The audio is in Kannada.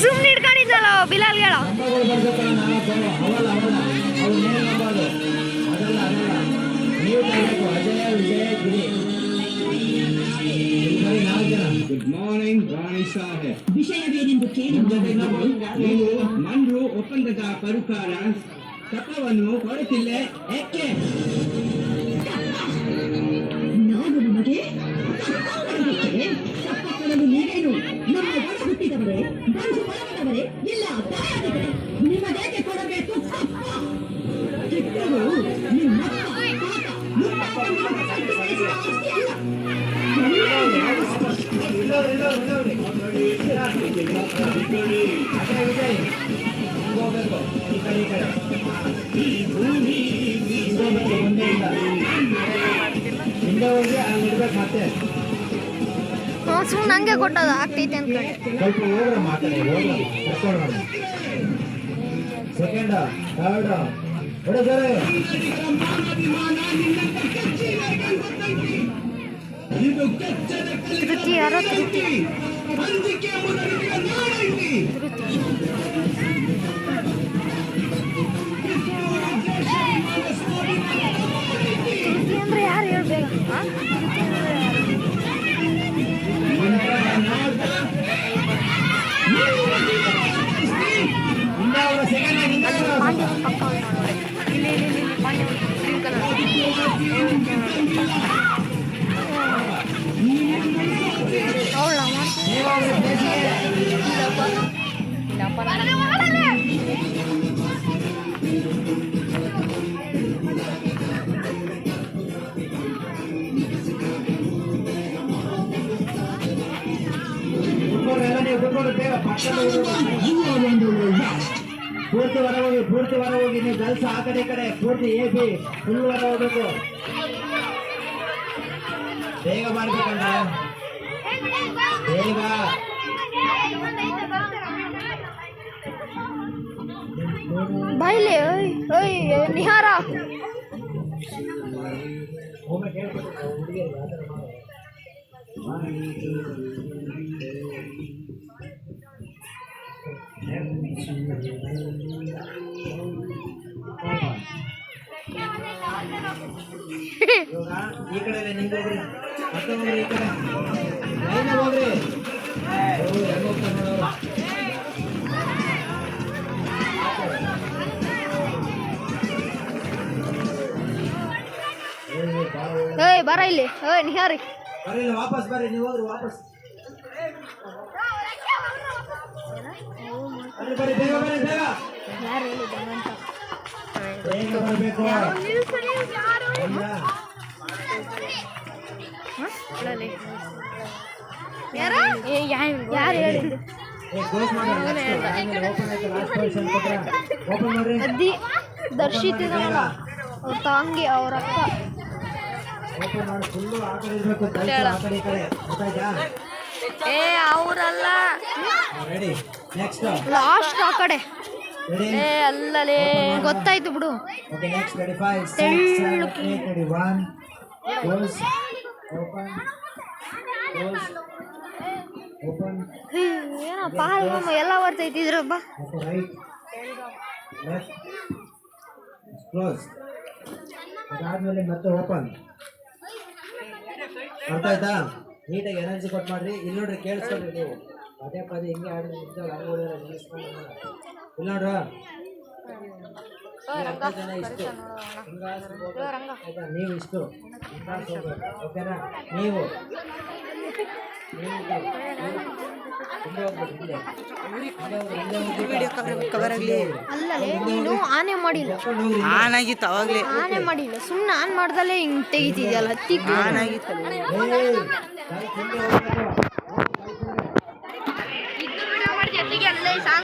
ಸುಮ್ಮನೆ ಇಟ್ಕೊಂಡಿದ್ದಲ್ಲ ಬಿಲಾಲ್ಗಳ ಗುಡ್ ಮಾರ್ನಿಂಗ್ ರಾಣಿ ಸಾಹೇಬ್. ವಿಷಯವೇನೆಂದು ನೀವು ಮಂಡ್ರು ಒಪ್ಪಂದದ ಪ್ರಕಾರ ತತ್ವವನ್ನು ಕೊಡುತ್ತಿಲ್ಲ. ಏಕೆ ನಾವು ನಿಮಗೆ ತಪ್ಪ ಕೊಡಲು ನೀವೇನು ನಮ್ಮ ಒಳ ಹುಟ್ಟಿದವರೇ ಬಂಧು ಬಳಗದವರೇ ಇಲ್ಲ ತಾಯಾದಿಗಳೇ ನಿಮಗೇಕೆ ಕೊಡಬೇಕು ಕಿತ್ತರು ನಿಮ್ಮ ಮತ್ತೆ ಸುಮ್ಮನೆ ನಂಗೆ ಕೊಟ್ಟದ ಆಗ್ತೈತೆ ಅಂತ ಸ್ವಲ್ಪ ಹೋಗ್ರ ಮಾತಾಡಿ ಸೆಕೆಂಡ್ ಥರ್ಡ್ ಹೊಡೆದರೆ ತೃಪ್ತಿ ಯಾರೋ ತೃಪ್ತಿ ಅಂದ್ರೆ ಯಾರು ಹೇಳ್ಬೇಕ ಪಾಂಡ್ಯ ಪಕ್ಕ ಇಲ್ಲಿ ಪಾಂಡ್ಯ ಗ್ರೀನ್ ಕಲರ್ ಅವಳ ಪೂರ್ತಿ ಹೊರ ಹೋಗಿ ನೀವು ಗರ್ಲ್ಸ್ ಆ ಕಡೆ ಪೂರ್ತಿ ಎ ಬಿ ಫುಲ್ ಹೊರ ಹೋಗ್ಬೇಕು. ಬೇಗ ಮಾಡ್ಬೇಕಂಡ ಬೇಗ ಬಾಯ್ಲೆ ಓಯ್ ನಿಹಾರ ಈ ಕಡೆ ನಿಂಗೆ ಹೋಗ್ರಿ ಮತ್ತೆ ಹೋಗ್ರಿ ಈ ಕಡೆ ಲೈನ್ ಹೋಗ್ರಿ ಹೆಂಗ್ ಹೋಗ್ತಾರೆ ನೋಡೋರು. ಏಯ್ ಬರ ಇಲ್ಲಿ ಏಯ್ ನಿಹಾರಿ ಬರ್ರಿ ವಾಪಸ್ ಬರ್ರಿ ನೀವು ಹೋಗ್ರಿ ವಾಪಸ್ ಬರ್ರಿ ಬೇಗ ಬರ್ರಿ ಬೇಗ ಯಾರು ಹೇಳಿದ ಅಂತ ಬೇಗ ಬರಬೇಕು. ಯಾರು ಹೇಳಿದ್ದು ಅದ್ದಿ ದರ್ಶಿತಿದಾರಲ್ಲ ಅವ್ರ ತಂಗಿ ಅವ್ರ ಅಕ್ಕ ಏ ಅವರಲ್ಲ ಲಾಸ್ಟ್ ಆ ಕಡೆ ಏ ಅಲ್ಲಲೇ ಗೊತ್ತಾಯ್ತು ಬಿಡು ಏನಪ್ಪ ಎಲ್ಲ ಬರ್ತೈತಿ ಇದ್ರಬ್ಬ ಅದಾದ್ಮೇಲೆ ಮತ್ತೆ ಓಪನ್ ಅರ್ಥ ಆಯ್ತಾ. ನೀಟಾಗಿ ಎನರ್ಜಿ ಕೊಟ್ಟು ಮಾಡ್ರಿ. ಇಲ್ಲಿ ನೋಡ್ರಿ ಕೇಳಿಸ್ಕೊಳ್ರಿ ನೀವು ಪದೇ ಹಿಂಗೆ ಆಡಿದ್ರೆ ಇಲ್ಲಿ ನೋಡ್ರ ಜನ ಇಷ್ಟು ನೀವು ಇಷ್ಟು ಓಕೆನಾ. ನೀವು ಅಲ್ಲಲೇ ನೀನು ಆನೆ ಮಾಡಿಲ್ಲ ಆನ್ ಆಗಿತ್ತು ಅವಾಗಲೇ ಆನೆ ಮಾಡಿಲ್ಲ ಸುಮ್ಮನೆ ಆನ್ ಮಾಡ್ದಲ್ಲೇ ಹಿಂಗೆ ತೆಗಿತಿದ್ಯಲ್ಲ ಹತ್ತಿ ಆನ್ ಆಗಿತ್ತು